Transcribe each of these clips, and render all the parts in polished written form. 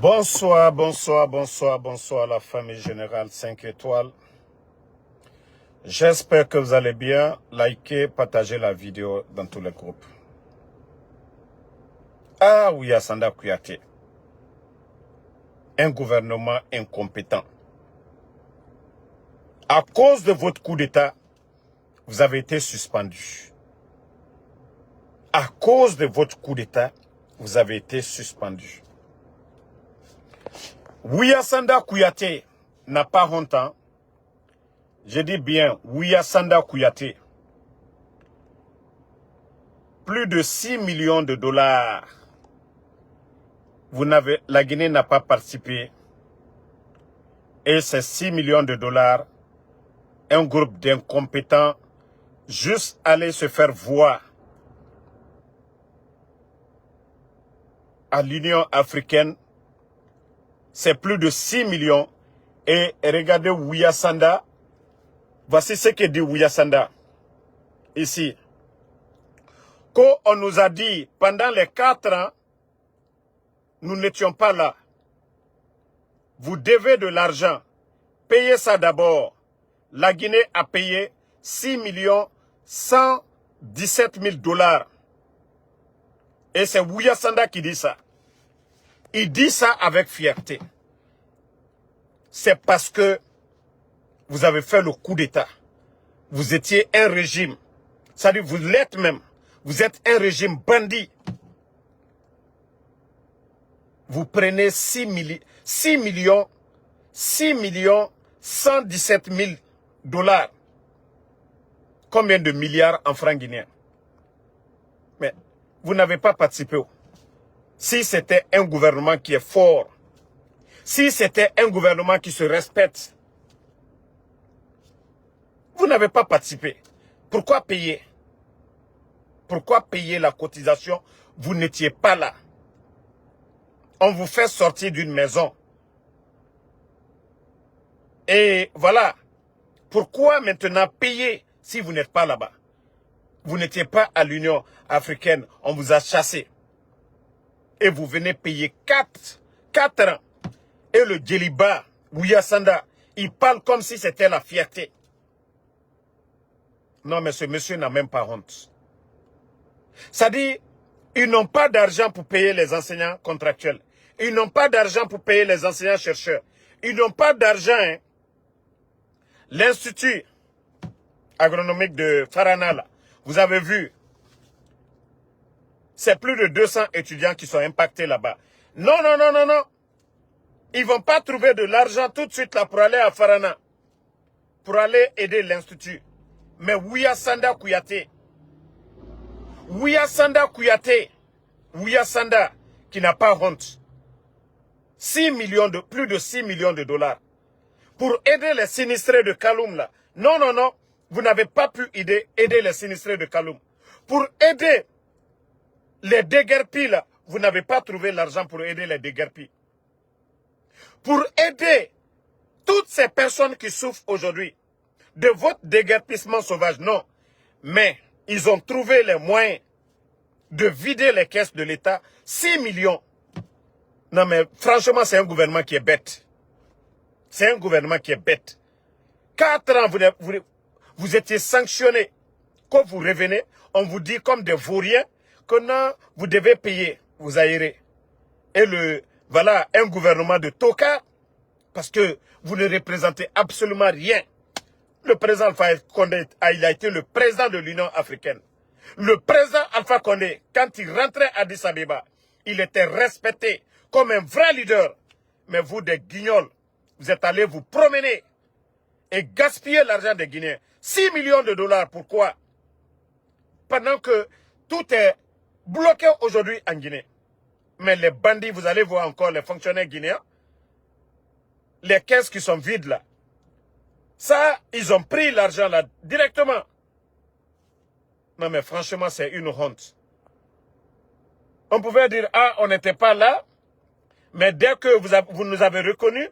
Bonsoir, bonsoir, bonsoir, bonsoir la famille générale 5 étoiles. J'espère que vous allez bien. Likez, partagez la vidéo dans tous les groupes. Ah oui, Sanda Kouyaté. Un gouvernement incompétent. À cause de votre coup d'État, vous avez été suspendu. À cause de votre coup d'État, vous avez été suspendu. Sanda Kouyaté n'a pas honte. Je dis bien, Sanda Kouyaté. Plus de 6 millions de dollars. La Guinée n'a pas participé. Et ces 6 millions de dollars, un groupe d'incompétents juste aller se faire voir à l'Union africaine, c'est plus de 6 millions. Et regardez Sanda. Voici ce que dit Sanda. Ici. Qu'on nous a dit pendant les 4 ans, nous n'étions pas là. Vous devez de l'argent. Payez ça d'abord. La Guinée a payé 6 117 000 dollars. Et c'est Sanda qui dit ça. Il dit ça avec fierté. C'est parce que vous avez fait le coup d'État. Vous étiez un régime. C'est-à-dire, vous l'êtes même. Vous êtes un régime bandit. Vous prenez 6 millions 117 000 dollars. Combien de milliards en francs guinéens? Mais vous n'avez pas participé. Si c'était un gouvernement qui est fort, si c'était un gouvernement qui se respecte, vous n'avez pas participé. Pourquoi payer? Pourquoi payer la cotisation? Vous n'étiez pas là. On vous fait sortir d'une maison. Et voilà. Pourquoi maintenant payer si vous n'êtes pas là-bas? Vous n'étiez pas à l'Union africaine. On vous a chassé. Et vous venez payer 4 ans. Et le Djeliba, Sanda, il parle comme si c'était la fierté. Non, mais ce monsieur n'a même pas honte. Ça dit, ils n'ont pas d'argent pour payer les enseignants contractuels. Ils n'ont pas d'argent pour payer les enseignants-chercheurs. Ils n'ont pas d'argent. L'Institut agronomique de Farana, là, vous avez vu, c'est plus de 200 étudiants qui sont impactés là-bas. Non, non, non, non, non. Ils ne vont pas trouver de l'argent tout de suite là pour aller à Farana, pour aller aider l'Institut. Mais Sanda Kouyaté, Sanda qui n'a pas honte, plus de 6 millions de dollars pour aider les sinistrés de Kaloum là. Non, non, non, vous n'avez pas pu aider les sinistrés de Kaloum. Pour aider les déguerpis là, vous n'avez pas trouvé l'argent pour aider les déguerpis. Pour aider toutes ces personnes qui souffrent aujourd'hui de votre déguerpissement sauvage, non. Mais ils ont trouvé les moyens de vider les caisses de l'État. 6 millions. Non mais franchement, c'est un gouvernement qui est bête. C'est un gouvernement qui est bête. 4 ans, vous étiez sanctionnés. Quand vous revenez, on vous dit comme des vauriens que non, vous devez payer. Vous aérez. Et voilà, un gouvernement de tocards, parce que vous ne représentez absolument rien. Le président Alpha Condé, il a été le président de l'Union africaine. Le président Alpha Condé, quand il rentrait à Addis Abeba, il était respecté comme un vrai leader. Mais vous, des guignols, vous êtes allés vous promener et gaspiller l'argent des Guinéens. 6 millions de dollars, pourquoi? Pendant que tout est bloqué aujourd'hui en Guinée. Mais les bandits, vous allez voir encore les fonctionnaires guinéens, les caisses qui sont vides là. Ça, ils ont pris l'argent là directement. Non mais franchement, c'est une honte. On pouvait dire, ah, on n'était pas là, mais dès que vous nous avez reconnus,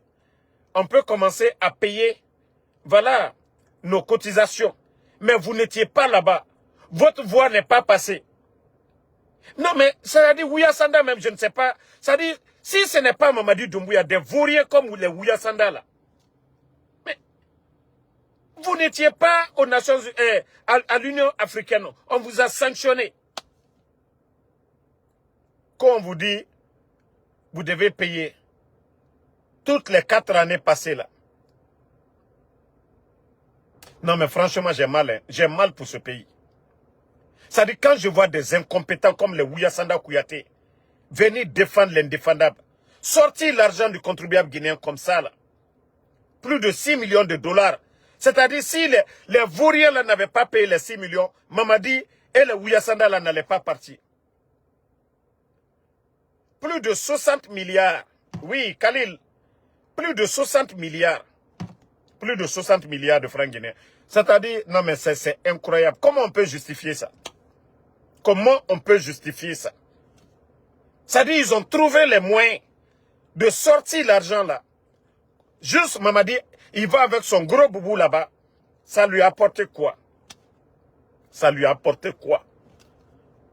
on peut commencer à payer, voilà, nos cotisations. Mais vous n'étiez pas là-bas. Votre voix n'est pas passée. Non mais, ça veut dire, Sanda même, je ne sais pas. Ça veut dire, Si ce n'est pas Mamadi Doumbouya, des vauriens comme les Ouya Sanda là. Mais vous n'étiez pas aux Nations à l'Union africaine. On vous a sanctionné. Quand on vous dit, vous devez payer toutes les 4 années passées là. Non mais franchement j'ai mal, hein. J'ai mal pour ce pays. Ça dit quand je vois des incompétents comme les Ouya Sanda Kouyaté venir défendre l'indéfendable, sortir l'argent du contribuable guinéen comme ça là, plus de 6 millions de dollars. C'est-à-dire si les vauriens là n'avaient pas payé les 6 millions, Mamadi et les Ouya Sanda là n'allaient pas partir. Plus de 60 milliards. Oui, Khalil. Plus de 60 milliards. Plus de 60 milliards de francs guinéens. C'est-à-dire, non mais c'est incroyable. Comment on peut justifier ça? Comment on peut justifier ça? C'est-à-dire, ils ont trouvé les moyens de sortir l'argent là. Juste, Mamadi, il va avec son gros boubou là-bas. Ça lui a apporté quoi? Ça lui a apporté quoi?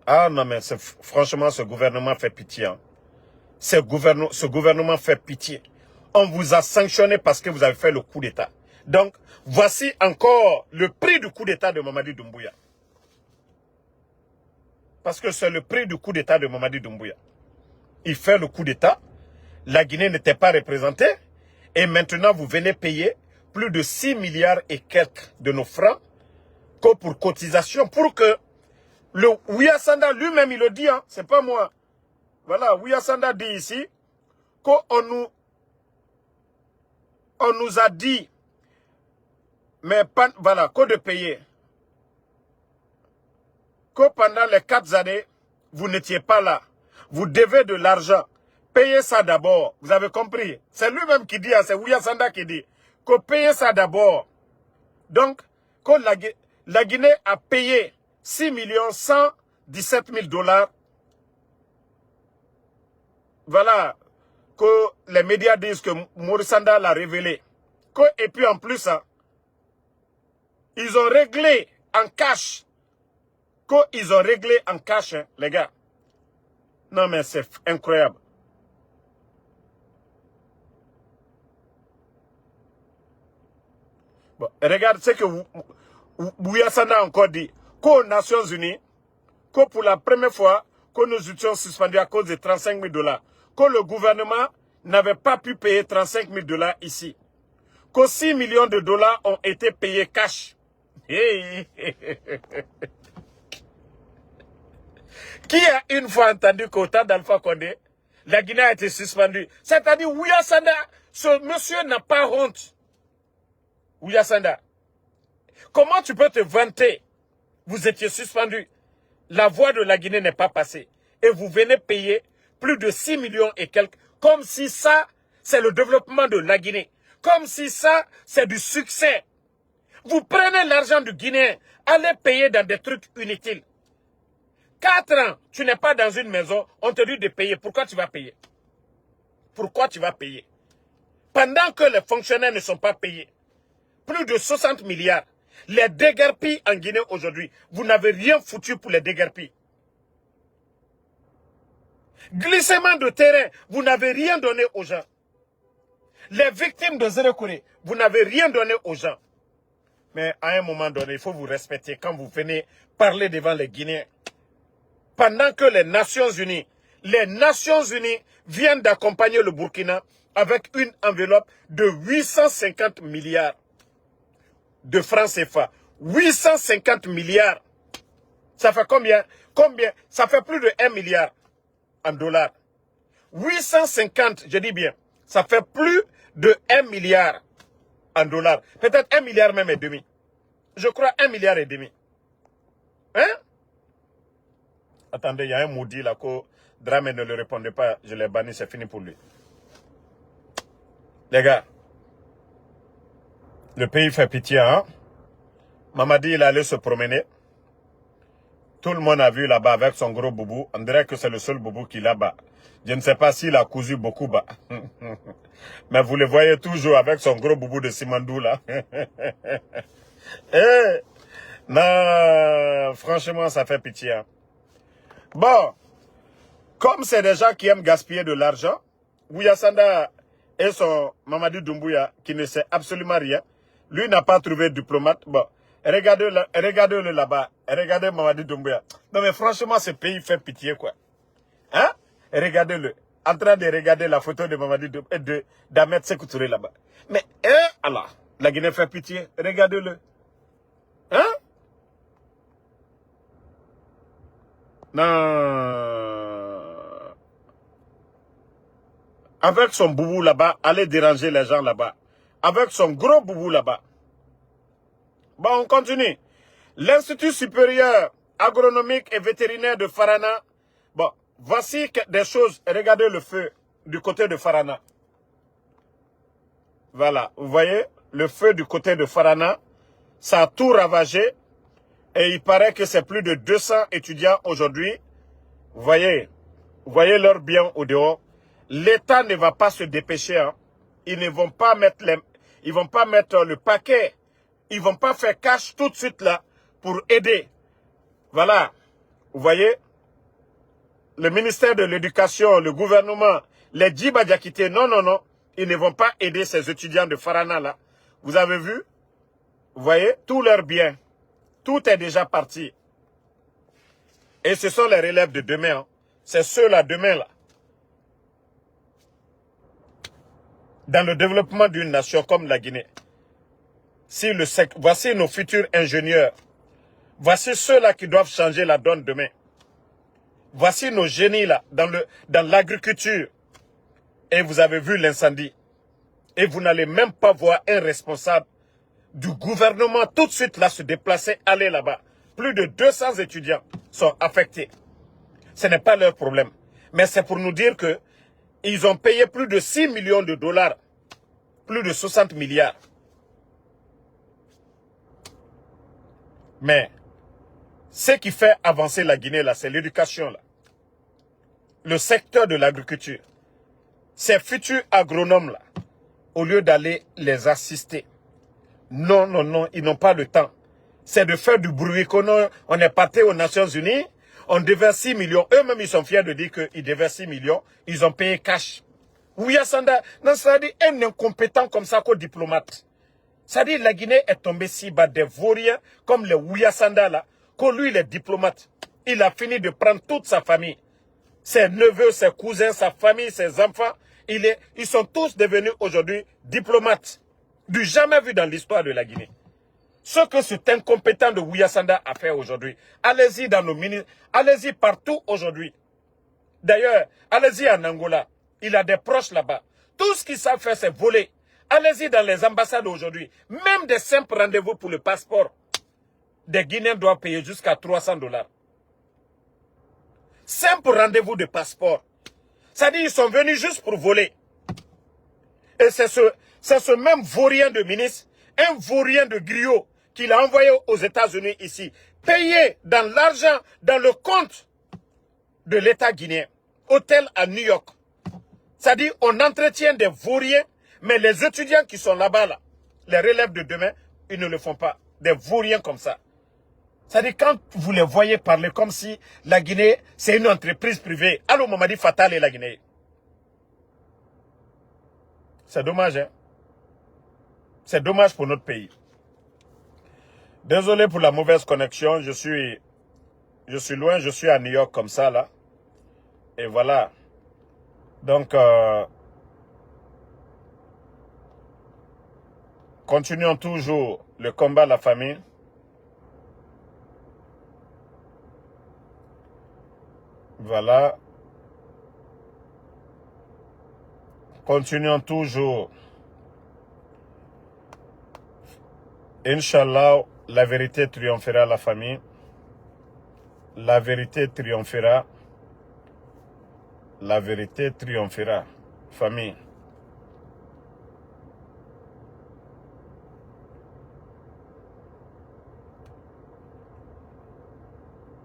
Ah non mais franchement, ce gouvernement fait pitié. Hein. Ce gouvernement fait pitié. On vous a sanctionné parce que vous avez fait le coup d'État. Donc, voici encore le prix du coup d'État de Mamadi Doumbouya. Parce que c'est le prix du coup d'État de Mamadi Doumbouya. Il fait le coup d'État. La Guinée n'était pas représentée. Et maintenant, vous venez payer plus de 6 milliards et quelques de nos francs pour cotisation. Pour que le Ouya Sanda lui-même, il le dit, hein, c'est pas moi. Voilà, Ouya Sanda dit ici qu'on nous a dit, mais voilà, que de payer. Que pendant les 4 années, vous n'étiez pas là. Vous devez de l'argent. Payez ça d'abord. Vous avez compris? C'est lui-même qui dit, c'est Ouya Sanda qui dit, que payez ça d'abord. Donc, que la Guinée a payé 6 117 000 dollars. Voilà, que les médias disent que Maurice Sanda l'a révélé. Et puis en plus, hein, ils ont réglé en cash. Ils ont réglé en cash, hein, les gars. Non mais c'est incroyable. Bon, regarde ce que Ouya Sanda a encore dit. Qu'aux Nations Unies, que pour la première fois, que nous étions suspendus à cause de 35 000 dollars. Que le gouvernement n'avait pas pu payer 35 000 dollars ici. Que 6 millions de dollars ont été payés cash. Qui a une fois entendu qu'au temps d'Alpha Condé, la Guinée a été suspendue? C'est-à-dire, Ouya Sanda, ce monsieur n'a pas honte. Ouya Sanda, comment tu peux te vanter? Vous étiez suspendu. La voix de la Guinée n'est pas passée. Et vous venez payer plus de 6 millions et quelques. Comme si ça, c'est le développement de la Guinée. Comme si ça, c'est du succès. Vous prenez l'argent du Guinéen, allez payer dans des trucs inutiles. 4 ans, tu n'es pas dans une maison, on te dit de payer. Pourquoi tu vas payer? Pourquoi tu vas payer? Pendant que les fonctionnaires ne sont pas payés. Plus de 60 milliards. Les déguerpis en Guinée aujourd'hui, vous n'avez rien foutu pour les déguerpis. Glissement de terrain, vous n'avez rien donné aux gens. Les victimes de Zérekouré, vous n'avez rien donné aux gens. Mais à un moment donné, il faut vous respecter quand vous venez parler devant les Guinéens. Pendant que les Nations Unies viennent d'accompagner le Burkina avec une enveloppe de 850 milliards de francs CFA. 850 milliards. Ça fait combien? Ça fait plus de 1 milliard en dollars. 850, je dis bien, ça fait plus de 1 milliard en dollars. Peut-être 1 milliard même et demi. Je crois 1 milliard et demi. Hein? Attendez, il y a un maudit là que Dramé ne le répondait pas. Je l'ai banni, c'est fini pour lui. Les gars, le pays fait pitié, hein? Mamadi, il allait se promener. Tout le monde a vu là-bas avec son gros boubou. On dirait que c'est le seul boubou qu'il a là-bas. Je ne sais pas s'il a cousu beaucoup bas. Mais vous le voyez toujours avec son gros boubou de Simandou là. Eh, non, franchement, ça fait pitié. Hein. Bon, comme c'est des gens qui aiment gaspiller de l'argent, Ouya Sanda et son Mamadi Doumbouya, qui ne sait absolument rien, lui n'a pas trouvé de diplomate. Bon, regardez-le là-bas. Regardez Mamadi Doumbouya. Non mais franchement, ce pays fait pitié, quoi. Hein? Regardez-le. En train de regarder la photo de Mamadi d'Ahmed Sékou Touré là-bas. Mais, Allah, la Guinée fait pitié. Regardez-le. Hein? Non. Avec son boubou là-bas, allez déranger les gens là-bas. Avec son gros boubou là-bas. Bon, on continue. L'Institut supérieur agronomique et vétérinaire de Farana. Bon, voici des choses. Regardez le feu du côté de Farana. Voilà, vous voyez, le feu du côté de Farana, ça a tout ravagé. Et il paraît que c'est plus de 200 étudiants aujourd'hui. Vous voyez leurs biens au dehors. L'État ne va pas se dépêcher. Hein. Ils ne vont pas mettre le paquet. Ils vont pas faire cash tout de suite là pour aider. Voilà. Vous voyez, le ministère de l'Éducation, le gouvernement, les Djiba Diakité, non. Ils ne vont pas aider ces étudiants de Farana là. Vous avez vu? Vous voyez, tous leurs biens. Tout est déjà parti. Et ce sont les relèves de demain. Hein. C'est ceux-là demain là. Dans le développement d'une nation comme la Guinée. Voici nos futurs ingénieurs. Voici ceux-là qui doivent changer la donne demain. Voici nos génies là, dans l'agriculture. Et vous avez vu l'incendie. Et vous n'allez même pas voir un responsable du gouvernement tout de suite là se déplacer, aller là-bas. Plus de 200 étudiants sont affectés. Ce n'est pas leur problème. Mais c'est pour nous dire que ils ont payé plus de 6 millions de dollars. Plus de 60 milliards. Mais ce qui fait avancer la Guinée là, c'est l'éducation là. Le secteur de l'agriculture. Ces futurs agronomes là, au lieu d'aller les assister. Non, ils n'ont pas le temps. C'est de faire du bruit on est parti aux Nations Unies, on devait 6 millions. Eux-mêmes, ils sont fiers de dire qu'ils devaient 6 millions. Ils ont payé cash. Ouya Sanda, non, ça dit un incompétent comme ça qu'au diplomate. Ça dit la Guinée est tombée si bas des vauriens comme les Ouya Sanda là, que lui, il est diplomate. Il a fini de prendre toute sa famille. Ses neveux, ses cousins, sa famille, ses enfants. Ils sont tous devenus aujourd'hui diplomates. Du jamais vu dans l'histoire de la Guinée. Ce que cet incompétent de Ouya Sanda a fait aujourd'hui. Allez-y dans nos ministres. Allez-y partout aujourd'hui. D'ailleurs, allez-y en Angola. Il a des proches là-bas. Tout ce qu'ils savent faire, c'est voler. Allez-y dans les ambassades aujourd'hui. Même des simples rendez-vous pour le passeport. Des Guinéens doivent payer jusqu'à 300 dollars. Simple rendez-vous de passeport. Ça dit, ils sont venus juste pour voler. Et c'est ce même vaurien de ministre, un vaurien de griot, qu'il a envoyé aux États-Unis ici, payé dans l'argent, dans le compte de l'État guinéen. Hôtel à New York. Ça dit, on entretient des vauriens, mais les étudiants qui sont là-bas, là, les relèves de demain, ils ne le font pas. Des vauriens comme ça. Ça dit, quand vous les voyez parler comme si la Guinée, c'est une entreprise privée. Allô, Mamadi Fatal et la Guinée. C'est dommage, hein. C'est dommage pour notre pays. Désolé pour la mauvaise connexion. Je suis loin, je suis à New York comme ça, là. Et voilà. Donc, continuons toujours le combat à la famille. Voilà. Continuons toujours. Inch'Allah, la vérité triomphera, la famille. La vérité triomphera. La vérité triomphera, famille.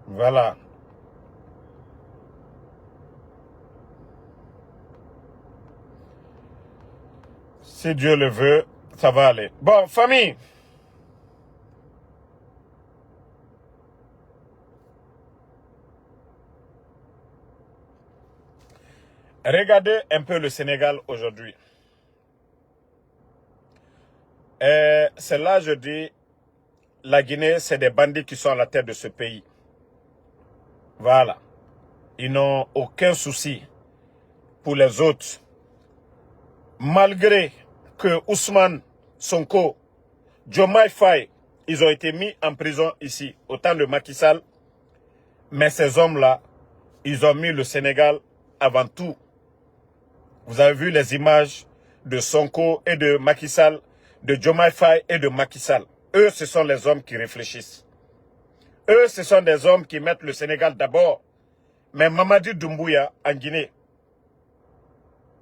Voilà. Si Dieu le veut, ça va aller. Bon, famille. Regardez un peu le Sénégal aujourd'hui. C'est là, je dis, la Guinée, c'est des bandits qui sont à la tête de ce pays. Voilà. Ils n'ont aucun souci pour les autres. Malgré que Ousmane Sonko, Diomaye Faye, ils ont été mis en prison ici, au temps de Macky Sall. Mais ces hommes-là, ils ont mis le Sénégal avant tout. Vous avez vu les images de Sonko et de Macky Sall, de Diomaye Faye et de Macky Sall. Eux, ce sont les hommes qui réfléchissent. Eux, ce sont des hommes qui mettent le Sénégal d'abord. Mais Mamadi Doumbouya, en Guinée,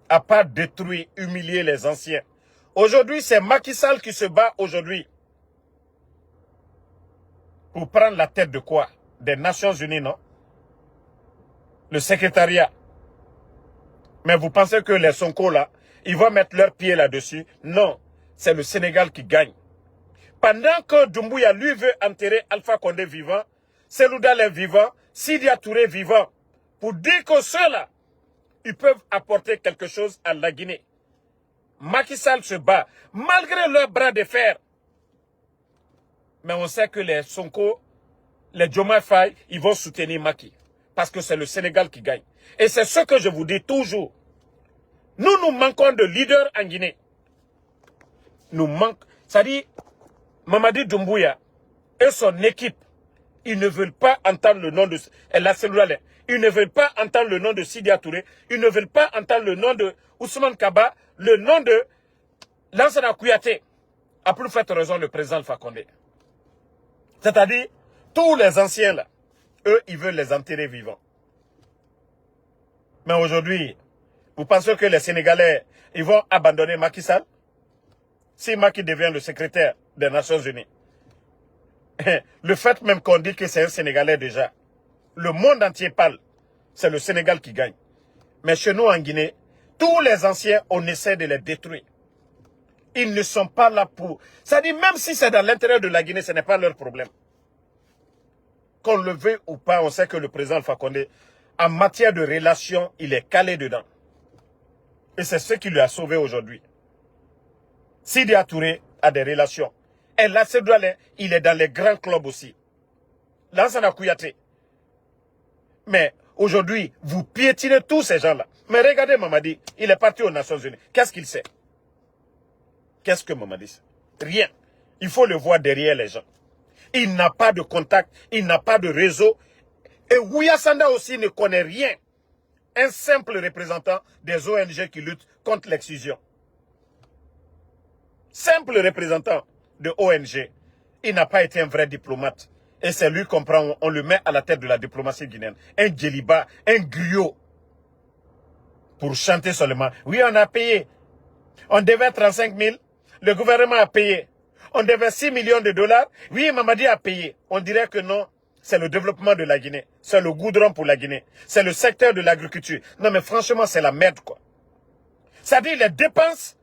n'a pas détruit, humilié les anciens. Aujourd'hui, c'est Macky Sall qui se bat aujourd'hui. Pour prendre la tête de quoi? Des Nations Unies, non? Le secrétariat. Mais vous pensez que les Sonko là, ils vont mettre leurs pieds là-dessus? Non, c'est le Sénégal qui gagne. Pendant que Doumbouya, lui, veut enterrer Alpha Condé vivant, Selou Dalein vivant, Sidya Touré vivant, pour dire que ceux-là, ils peuvent apporter quelque chose à la Guinée. Macky Sall se bat, malgré leur bras de fer. Mais on sait que les Sonko, les Diomaye Faye, ils vont soutenir Macky. Parce que c'est le Sénégal qui gagne. Et c'est ce que je vous dis toujours. Nous manquons de leaders en Guinée. Nous manquons. C'est-à-dire, Mamadi Doumbouya et son équipe, ils ne veulent pas entendre le nom de la Selou Dalein. Ils ne veulent pas entendre le nom de Sidya Touré. Ils ne veulent pas entendre le nom de Ousmane Kaba, le nom de Lansana Kouyaté. A plus fait raison le président Alpha Condé. C'est-à-dire, tous les anciens là, eux, ils veulent les enterrer vivants. Mais aujourd'hui, vous pensez que les Sénégalais, ils vont abandonner Macky Sall? Si Macky devient le secrétaire des Nations Unies. Le fait même qu'on dit que c'est un Sénégalais déjà. Le monde entier parle. C'est le Sénégal qui gagne. Mais chez nous en Guinée, tous les anciens, on essaie de les détruire. Ils ne sont pas là pour... C'est-à-dire, même si c'est dans l'intérieur de la Guinée, ce n'est pas leur problème. Qu'on le veuille ou pas, on sait que le président Alpha Condé, en matière de relations, il est calé dedans. Et c'est ce qui lui a sauvé aujourd'hui. Sidya Touré a des relations. Et là, Selou Dalein, il est dans les grands clubs aussi. Lansana Kouyaté. Mais aujourd'hui, vous piétinez tous ces gens-là. Mais regardez Mamadi, il est parti aux Nations Unies. Qu'est-ce qu'il sait? Qu'est-ce que Mamadi sait? Rien. Il faut le voir derrière les gens. Il n'a pas de contact, il n'a pas de réseau. Et Ouya Sanda aussi ne connaît rien. Un simple représentant des ONG qui luttent contre l'excision. Simple représentant de ONG. Il n'a pas été un vrai diplomate. Et c'est lui qu'on prend, on le met à la tête de la diplomatie guinéenne. Un djeliba, un griot. Pour chanter seulement. Oui, on a payé. On devait 35 000. Le gouvernement a payé. On devait 6 millions de dollars. Oui, Mamadi a payé. On dirait que non. C'est le développement de la Guinée. C'est le goudron pour la Guinée. C'est le secteur de l'agriculture. Non, mais franchement, c'est la merde, quoi. C'est-à-dire, les dépenses,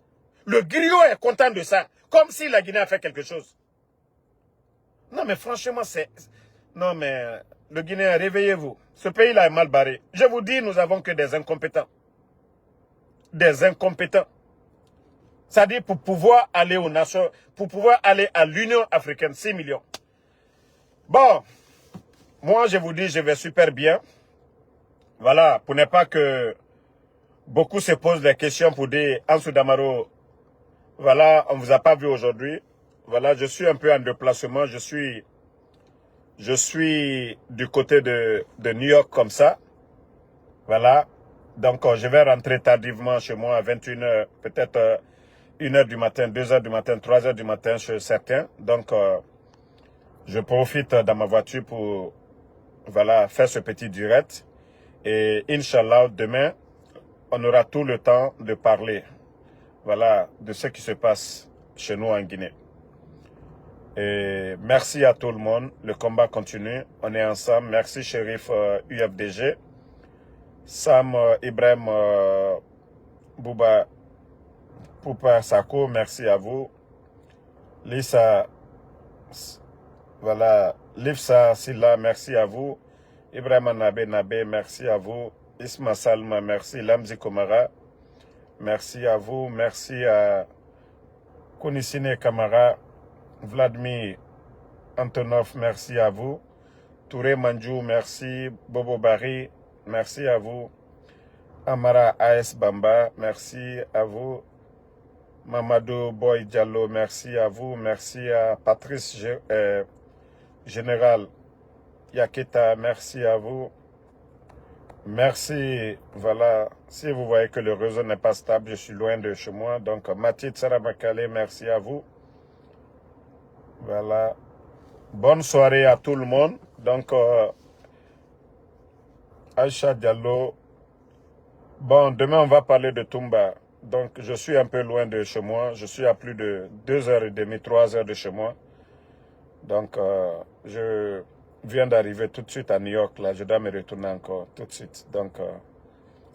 le griot est content de ça. Comme si la Guinée a fait quelque chose. Non, mais franchement, c'est... Non, mais le Guinéen, réveillez-vous. Ce pays-là est mal barré. Je vous dis, nous avons que des incompétents. Des incompétents. C'est-à-dire, pour pouvoir aller aux nations, pour pouvoir aller à l'Union africaine, 6 millions. Bon, moi, je vous dis, je vais super bien. Voilà, pour ne pas que beaucoup se posent des questions pour dire, Ansou Damaro, voilà, on ne vous a pas vu aujourd'hui. Voilà, je suis un peu en déplacement. Je suis du côté de New York comme ça. Voilà. Donc, je vais rentrer tardivement chez moi à 21h, peut-être 1h du matin, 2h du matin, 3h du matin chez certains. Donc, je profite dans ma voiture pour voilà, faire ce petit direct. Et Inch'Allah, demain, on aura tout le temps de parler voilà, de ce qui se passe chez nous en Guinée. Et merci à tout le monde. Le combat continue. On est ensemble. Merci, Chérif UFDG. Sam Ibrahim Bouba Poupa Sako, merci à vous. Lisa, voilà. Lifsa Silla, merci à vous. Ibrahim Nabé, merci à vous. Isma Salma, merci. Lamzi Komara, merci à vous. Merci à Konisine Kamara, Vladimir Antonov, merci à vous. Touré Manjou, merci. Bobo Bari, merci à vous. Amara AS Bamba, merci à vous. Mamadou Boy Diallo, merci à vous. Merci à Patrice Général Yaketa, merci à vous. Merci. Voilà. Si vous voyez que le réseau n'est pas stable, je suis loin de chez moi. Donc, Mathilde Sarabakale, merci à vous. Voilà. Bonne soirée à tout le monde. Donc, Aïcha Diallo. Bon, demain, on va parler de Toumba. Donc, je suis un peu loin de chez moi. Je suis à plus de 2h30, 3h de chez moi. Donc, je viens d'arriver tout de suite à New York. Là, je dois me retourner encore tout de suite. Donc,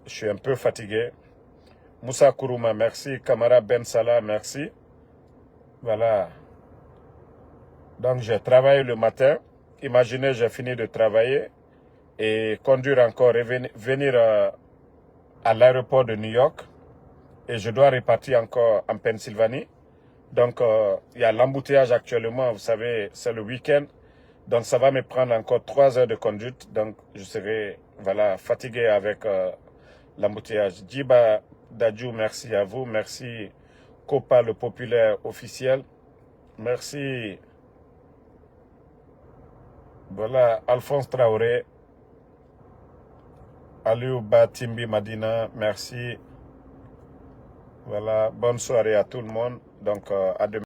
je suis un peu fatigué. Moussa Kourouma, merci. Kamara Ben Salah, merci. Voilà. Donc, j'ai travaillé le matin. Imaginez, j'ai fini de travailler et conduire encore et venir à l'aéroport de New York. Et je dois repartir encore en Pennsylvanie. Donc, il y a l'embouteillage actuellement. Vous savez, c'est le week-end. Donc, ça va me prendre encore 3 heures de conduite. Donc, je serai voilà, fatigué avec l'embouteillage. Djiba Dadjou, merci à vous. Merci Copa, le populaire officiel. Merci. Voilà, Alphonse Traoré. Aliou Batimbi Madina, merci. Voilà, bonne soirée à tout le monde. Donc, à demain.